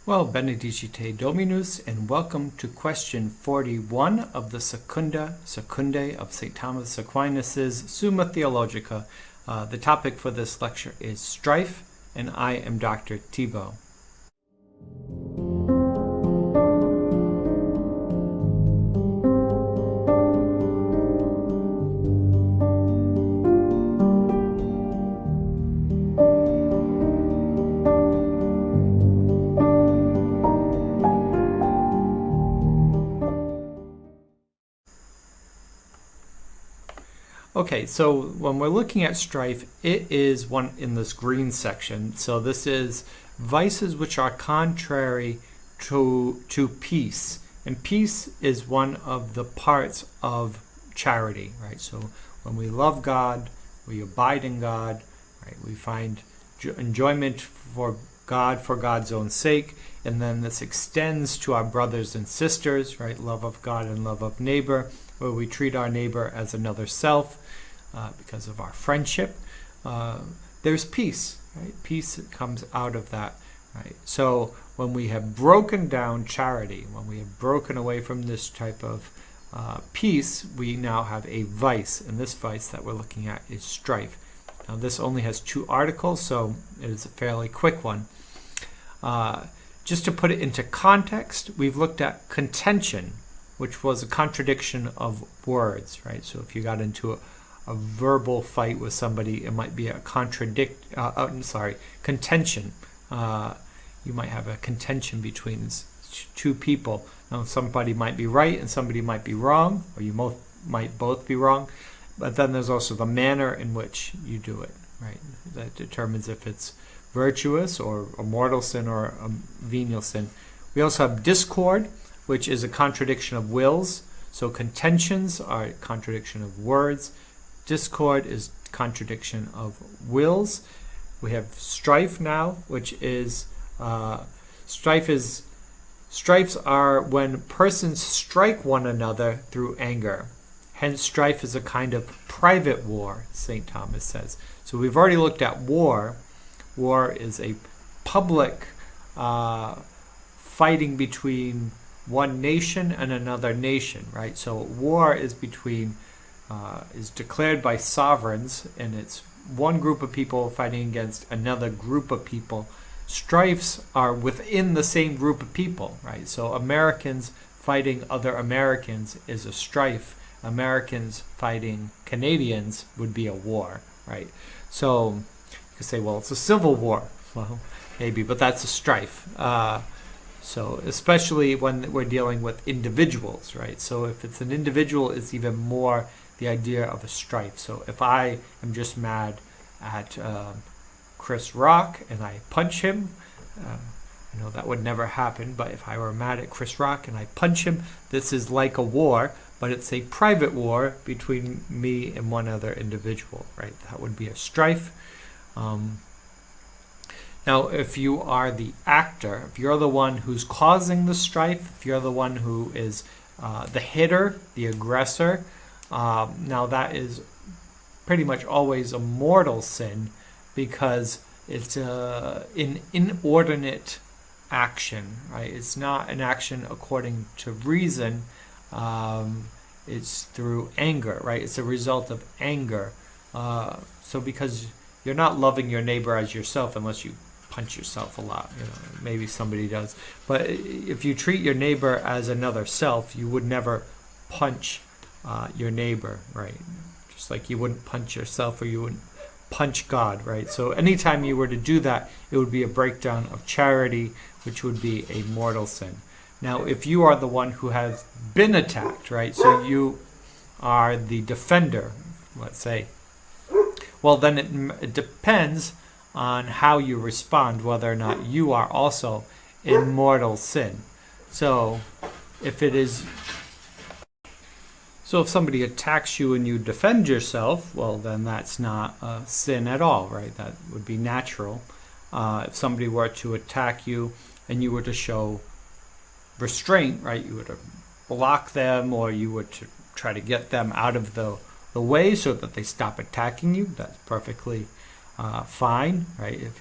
Well, benedicite Dominus, and welcome to question 41 of the secundae of St. Thomas Aquinas' Summa Theologica. The topic for this lecture is strife, and I am Dr. Thibault. Okay, so when we're looking at strife, it is one in this green section. So this is vices which are contrary to peace. And peace is one of the parts of charity, right? So when we love God, we abide in God, right? We find enjoyment for God for God's own sake. And then this extends to our brothers and sisters, right? Love of God and love of neighbor, where we treat our neighbor as another self. Because of our friendship, there's peace, right? Peace that comes out of that, right? So when we have broken down charity, when we have broken away from this type of peace, we now have a vice, and this vice that we're looking at is strife. Now this only has 2 articles, so it is a fairly quick one. Just to put it into context, we've looked at contention, which was a contradiction of words, right? So if you got into a verbal fight with somebody, it might be a contention. You might have a contention between 2 people. Now, somebody might be right and somebody might be wrong, or you might both be wrong. But then there's also the manner in which you do it, right? That determines if it's virtuous or a mortal sin or a venial sin. We also have discord, which is a contradiction of wills. So contentions are a contradiction of words. Discord is contradiction of wills. We have strife now, which is strifes are when persons strike one another through anger. Hence, strife is a kind of private war, St. Thomas says. So we've already looked at war. War is a public fighting between one nation and another nation, right? So war is declared by sovereigns, and it's one group of people fighting against another group of people. Strifes are within the same group of people, right? So Americans fighting other Americans is a strife. Americans fighting Canadians would be a war, right? So you could say, well, it's a civil war. Well, maybe, but that's a strife. So especially when we're dealing with individuals, right? So if it's an individual, it's even more the idea of a strife. So if I am just mad at Chris Rock and I punch him, I know that would never happen, but if I were mad at Chris Rock and I punch him, this is like a war, but it's a private war between me and one other individual, right? That would be a strife. Now, if you are the actor, if you're the one who's causing the strife, if you're the one who is the hitter, the aggressor, now that is pretty much always a mortal sin because it's an inordinate action, right? It's not an action according to reason. It's through anger, right? It's a result of anger. So because you're not loving your neighbor as yourself unless you punch yourself a lot, maybe somebody does. But if you treat your neighbor as another self, you would never punch your neighbor, right? Just like you wouldn't punch yourself or you wouldn't punch God, right? So anytime you were to do that, it would be a breakdown of charity, which would be a mortal sin. Now, if you are the one who has been attacked, right? So you are the defender, let's say. Well, then it depends on how you respond, whether or not you are also in mortal sin. So if somebody attacks you and you defend yourself, well, then that's not a sin at all, right? That would be natural. If somebody were to attack you and you were to show restraint, right? You were to block them, or you were to try to get them out of the way so that they stop attacking you. That's perfectly fine, right?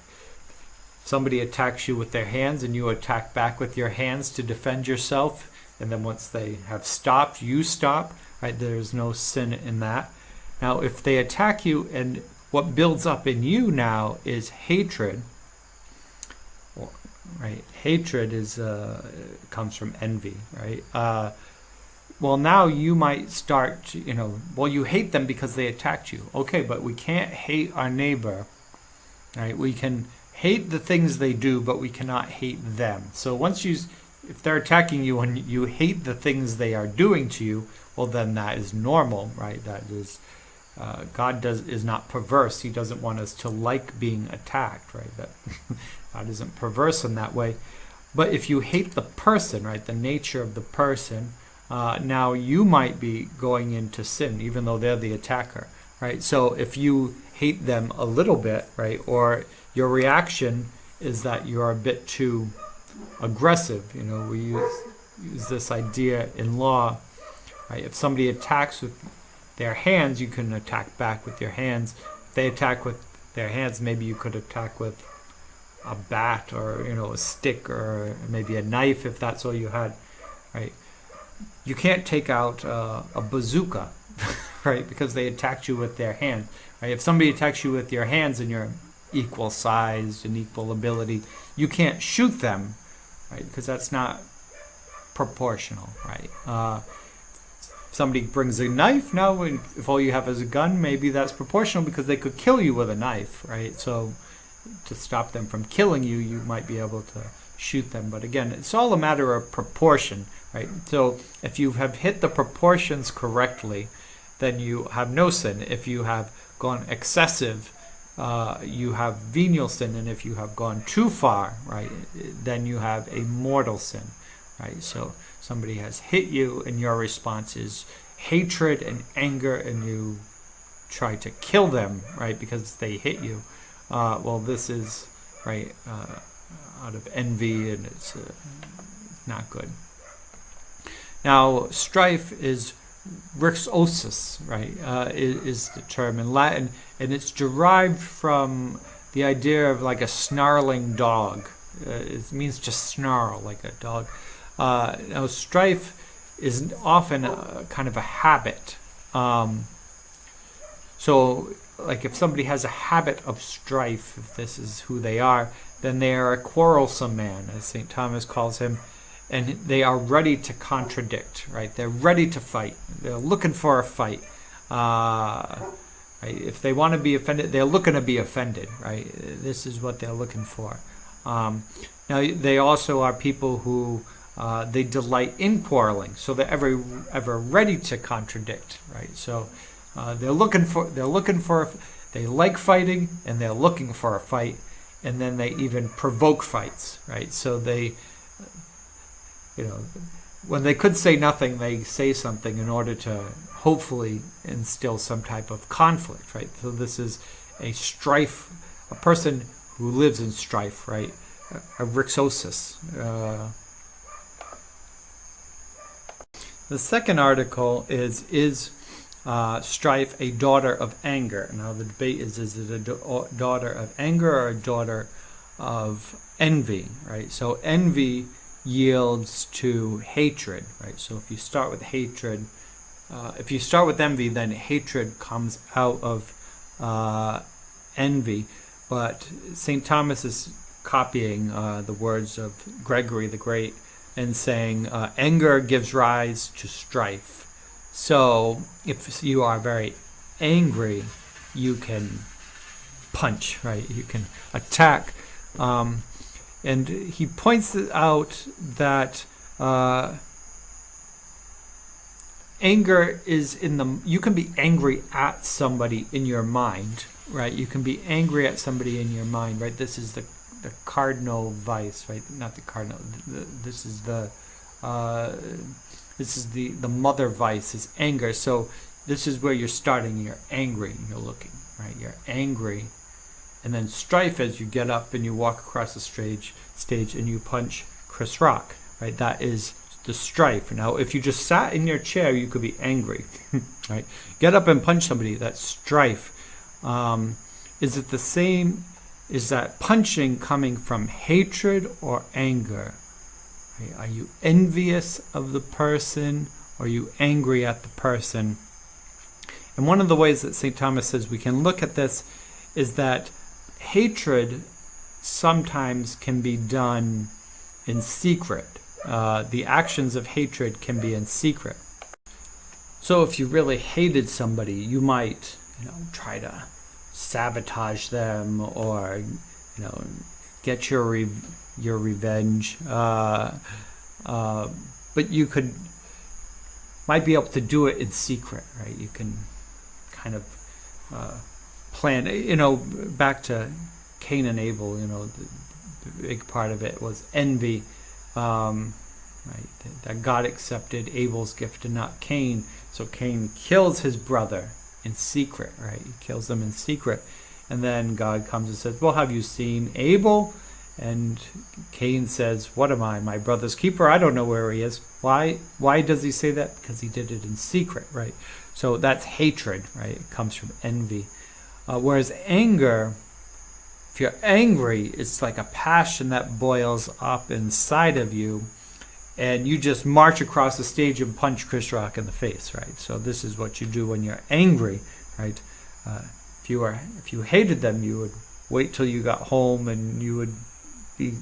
somebody attacks you with their hands and you attack back with your hands to defend yourself, and then once they have stopped, you stop, right? There's no sin in that. Now, if they attack you and what builds up in you now is hatred, right? Hatred is comes from envy, right? Well, now you might start, you hate them because they attacked you. Okay, but we can't hate our neighbor, right? We can hate the things they do, but we cannot hate them. So if they're attacking you and you hate the things they are doing to you, well, then that is normal, right? That is, God is not perverse. He doesn't want us to like being attacked, right? That God isn't perverse in that way. But if you hate the person, right, the nature of the person, now you might be going into sin, even though they're the attacker, right? So if you hate them a little bit, right, or your reaction is that you're a bit too aggressive, we use this idea in law, right? If somebody attacks with their hands, you can attack back with your hands. If they attack with their hands, maybe you could attack with a bat or a stick or maybe a knife if that's all you had, right? You can't take out a bazooka, right? Because they attacked you with their hand, right? If somebody attacks you with your hands and you're equal size and equal ability, you can't shoot them, right? Because that's not proportional, right? If somebody brings a knife now, if all you have is a gun, maybe that's proportional because they could kill you with a knife, right? So to stop them from killing you, you might be able to shoot them. But again, it's all a matter of proportion, right? So if you have hit the proportions correctly, then you have no sin. If you have gone excessive, you have venial sin. And if you have gone too far, right, then you have a mortal sin, right? So somebody has hit you and your response is hatred and anger and you try to kill them, right, because they hit you. Well, this is, right, out of envy, and it's not good. Now, strife is rixosis, right, is the term in Latin, and it's derived from the idea of like a snarling dog. It means to snarl like a dog. Now, strife is often a kind of a habit. So, like if somebody has a habit of strife, if this is who they are, then they are a quarrelsome man, as St. Thomas calls him, and they are ready to contradict, right? They're ready to fight. They're looking for a fight. Right? If they want to be offended, they're looking to be offended, right? This is what they're looking for. Now, they also are people who they delight in quarreling, so they're ever ready to contradict, right? So they like fighting, and they're looking for a fight, and then they even provoke fights, right? So they, when they could say nothing, they say something in order to hopefully instill some type of conflict, right? So this is a strife, a person who lives in strife, right? A rixosis. The second article is strife a daughter of anger? Now the debate is it a daughter of anger or a daughter of envy, right? So envy yields to hatred, right? So if you start with hatred, if you start with envy, then hatred comes out of envy. But St. Thomas is copying the words of Gregory the Great and saying anger gives rise to strife. So if you are very angry, you can punch, right? You can attack. And he points out that anger is you can be angry at somebody in your mind, right? You can be angry at somebody in your mind, right? This is the cardinal vice, right? Not the cardinal. This is the mother vice is anger. So this is where you're starting. You're angry. You're looking, right? You're angry. And then strife as you get up and you walk across the stage and you punch Chris Rock, right? That is the strife. Now, if you just sat in your chair, you could be angry, right? Get up and punch somebody. That's strife. Is it the same is that punching coming from hatred or anger? Right? Are you envious of the person, or are you angry at the person? And one of the ways that St. Thomas says we can look at this is that hatred sometimes can be done in secret. The actions of hatred can be in secret. So if you really hated somebody, you might, try to sabotage them, or, get your revenge. But you might be able to do it in secret, right? You can kind of plan. Back to Cain and Abel. The big part of it was envy. Right, that God accepted Abel's gift and not Cain. So Cain kills his brother in secret, right? He kills him in secret. And then God comes and says, well, have you seen Abel? And Cain says, what am I, my brother's keeper? I don't know where he is. Why does he say that? Because he did it in secret, right? So that's hatred, right? It comes from envy. Whereas anger, if you're angry, it's like a passion that boils up inside of you, and you just march across the stage and punch Chris Rock in the face, right? So this is what you do when you're angry, right? If you hated them, you would wait till you got home, and you would be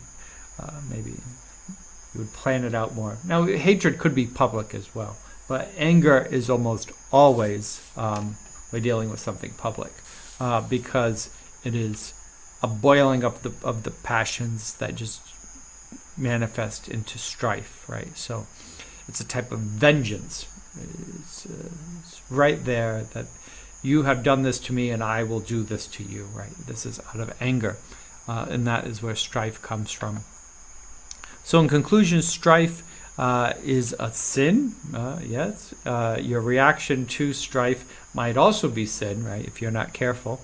maybe you would plan it out more. Now, hatred could be public as well, but anger is almost always we're dealing with something public, because it is a boiling up of the passions that just manifest into strife, right? So it's a type of vengeance. It's right there that you have done this to me and I will do this to you, right? This is out of anger, and that is where strife comes from. So in conclusion, strife is a sin, yes. Your reaction to strife might also be sin, right, if you're not careful.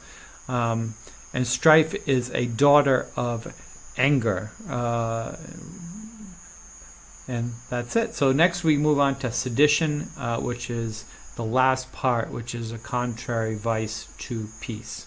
And strife is a daughter of anger. And that's it. So next we move on to sedition, which is the last part, which is a contrary vice to peace.